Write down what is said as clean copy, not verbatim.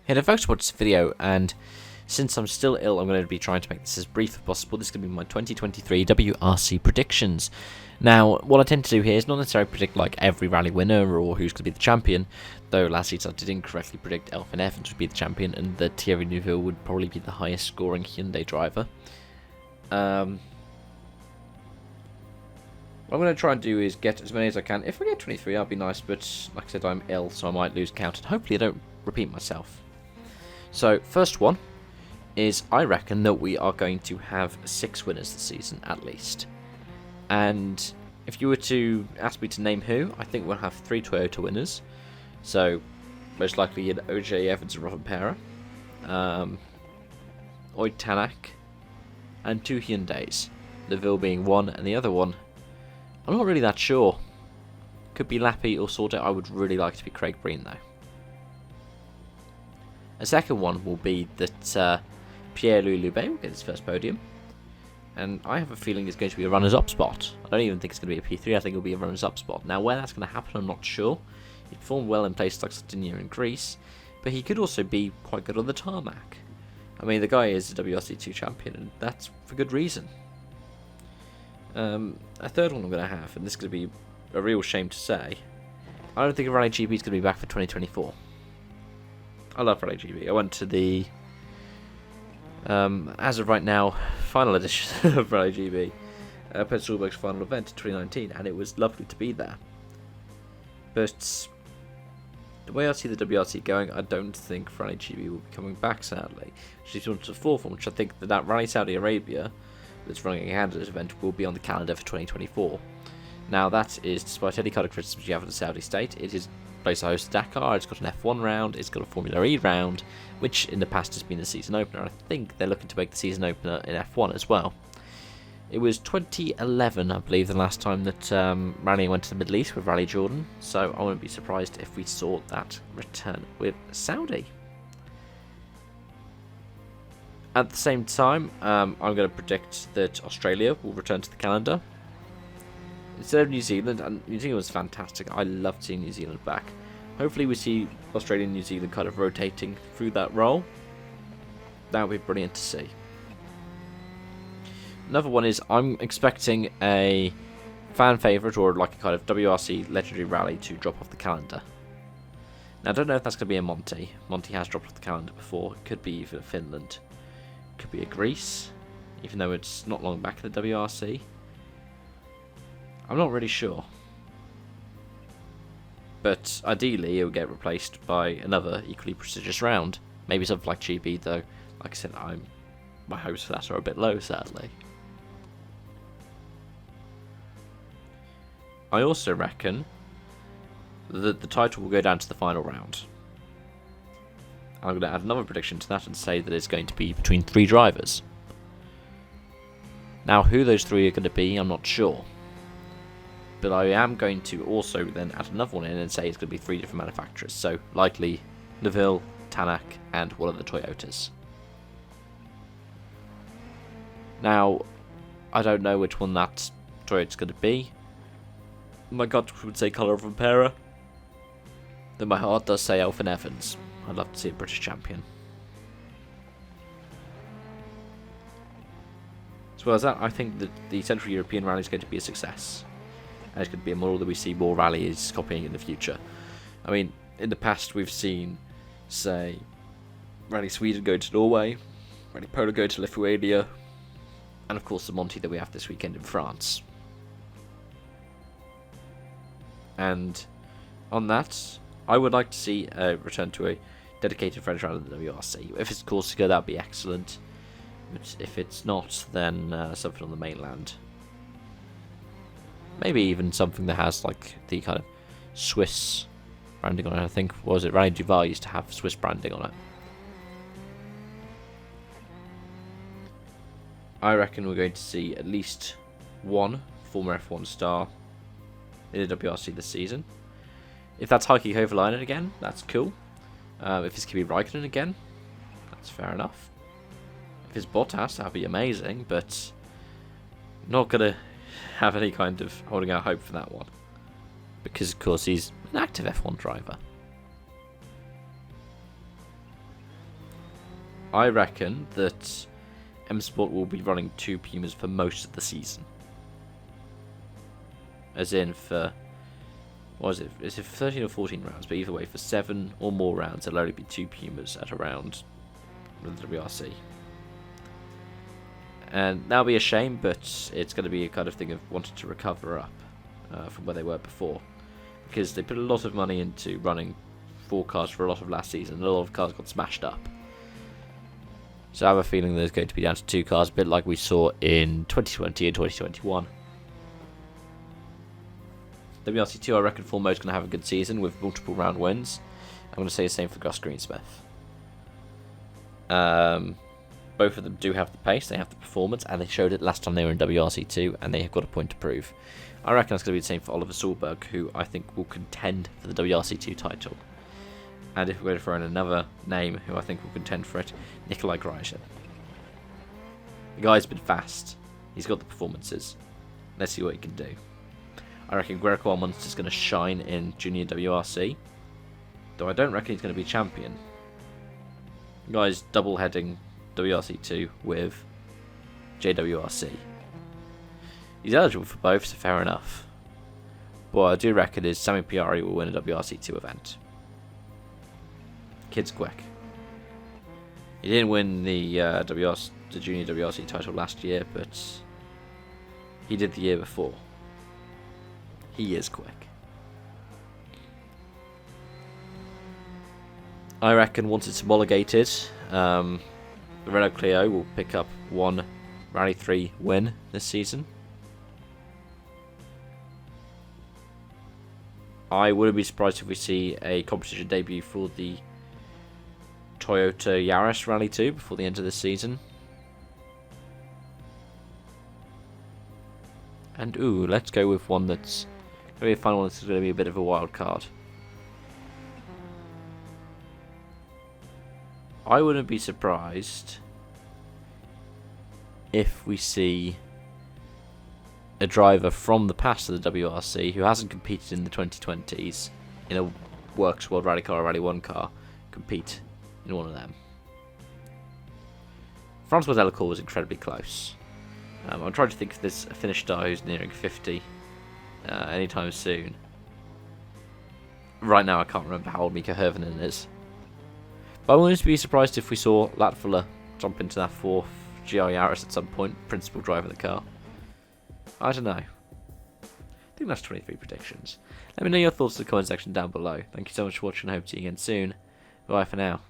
Hey, folks, to watch this video, and since I'm still ill, I'm going to be trying to make this as brief as possible. This is going to be my 2023 WRC predictions. Now, what I tend to do here is not necessarily predict like every rally winner or who's going to be the champion, though last season I did incorrectly predict Elfyn Evans would be the champion and that Thierry Neuville would probably be the highest scoring Hyundai driver. What I'm going to try and do is get as many as I can. If I get 23, that'll be nice, but like I said, I'm ill, so I might lose count, and hopefully I don't repeat myself. So, first one is I reckon that we are going to have 6 winners this season, at least. And if you were to ask me to name who, I think we'll have 3 Toyota winners. So, most likely in OJ Evans and Rovanpera, Oid Tanak, and 2 Hyundais. Neuville being one, and the other one, I'm not really that sure. Could be Lappy or Sorted. I would really like to be Craig Breen, though. A second one will be that Pierre-Louis Loubet will get his first podium. And I have a feeling it's going to be a runners-up spot. I don't even think it's going to be a P3, I think it'll be a runners-up spot. Now, where that's going to happen, I'm not sure. He performed well in places like Sardinia and Greece, but he could also be quite good on the tarmac. I mean, the guy is a WRC2 champion, and that's for good reason. A third one I'm going to have, and this is going to be a real shame to say, I don't think Rally GP is going to be back for 2024. I love Rally GB. I went to the, as of right now, final edition of Rally GB, Petrolberg's final event in 2019, and it was lovely to be there. But the way I see the WRC going, I don't think Rally GB will be coming back, sadly. She's on to the fourth one, which I think that Rally Saudi Arabia, that's running a candidate event, will be on the calendar for 2024. Now, that is, despite any kind of criticism you have of the Saudi state, it is place to host Dakar, it's got an F1 round, it's got a Formula E round, which in the past has been the season opener. I think they're looking to make the season opener in F1 as well. It was 2011, I believe, the last time that Rally went to the Middle East with Rally Jordan, so I wouldn't be surprised if we saw that return with Saudi. At the same time, I'm going to predict that Australia will return to the calendar instead of New Zealand, and New Zealand was fantastic. I loved seeing New Zealand back. Hopefully we see Australia and New Zealand kind of rotating through that role. That would be brilliant to see. Another one is I'm expecting a fan favourite or like a kind of WRC legendary rally to drop off the calendar. Now I don't know if that's going to be a Monty. Monty has dropped off the calendar before. It could be either Finland. Could be a Greece, even though it's not long back in the WRC. I'm not really sure. But ideally, it will get replaced by another equally prestigious round. Maybe something like GB, though. Like I said, my hopes for that are a bit low, sadly. I also reckon that the title will go down to the final round. I'm going to add another prediction to that and say that it's going to be between 3 drivers. Now, who those 3 are going to be, I'm not sure. But I am going to also then add another one in and say it's going to be 3 different manufacturers. So, likely, Neuville, Tanak, and one of the Toyotas. Now, I don't know which one that Toyota's going to be. My gut would say Colour of Rovanpera. Then my heart does say Elfyn Evans. I'd love to see a British champion. As well as that, I think that the Central European Rally is going to be a success. And it's going to be a model that we see more rallies copying in the future. I mean, in the past we've seen, say, Rally Sweden go to Norway, Rally Poland go to Lithuania, and of course the Monty that we have this weekend in France. And on that, I would like to see a return to a dedicated French round in the WRC. If it's Corsica, that would be excellent. But if it's not, then something on the mainland. Maybe even something that has like the kind of Swiss branding on it. I think, what was it, Rally Duval used to have Swiss branding on it. I reckon we're going to see at least one former F1 star in the WRC this season. If that's Heikki Kovalainen again, that's cool. If it's Kimi Räikkönen again, that's fair enough. If it's Bottas, that'd be amazing, but not going to have any kind of holding out hope for that one. Because, of course, he's an active F1 driver. I reckon that M Sport will be running 2 Pumas for most of the season. As in for, what is it? Is it 13 or 14 rounds? But either way, for 7 or more rounds, there'll only be 2 Pumas at a round with the WRC. And that'll be a shame, but it's going to be a kind of thing of wanting to recover up from where they were before. Because they put a lot of money into running 4 cars for a lot of last season, and a lot of cars got smashed up. So I have a feeling there's going to be down to 2 cars, a bit like we saw in 2020 and 2021. WRC2, I reckon Full Mode's going to have a good season with multiple round wins. I'm going to say the same for Gus Greensmith. Both of them do have the pace, they have the performance, and they showed it last time they were in WRC2, and they have got a point to prove. I reckon that's going to be the same for Oliver Solberg, who I think will contend for the WRC2 title. And if we're going to throw in another name who I think will contend for it, Nikolai Grija. The guy's been fast. He's got the performances. Let's see what he can do. I reckon Greco Almonte is going to shine in Junior WRC, though I don't reckon he's going to be champion. The guy's double-heading WRC2 with JWRC. He's eligible for both, so fair enough. But what I do reckon is Sammy Piari will win a WRC2 event. Kid's quick. He didn't win the Junior WRC title last year, but he did the year before. He is quick. I reckon once it's homologated, the Renault Clio will pick up 1 Rally 3 win this season. I wouldn't be surprised if we see a competition debut for the Toyota Yaris Rally 2 before the end of this season. And let's go with one that's going to be a fun one. That's going to be a bit of a wild card. I wouldn't be surprised if we see a driver from the past of the WRC who hasn't competed in the 2020s in a Works World Rally car or Rally 1 car compete in one of them. Francois Delacour was incredibly close. I'm trying to think if there's a Finnish star who's nearing 50 anytime soon. Right now I can't remember how old Mika Hirvonen is. But I wouldn't be surprised if we saw Latvala jump into that 4th GR Yaris at some point, principal driver of the car. I don't know. I think that's 23 predictions. Let me know your thoughts in the comment section down below. Thank you so much for watching. I hope to see you again soon. Bye for now.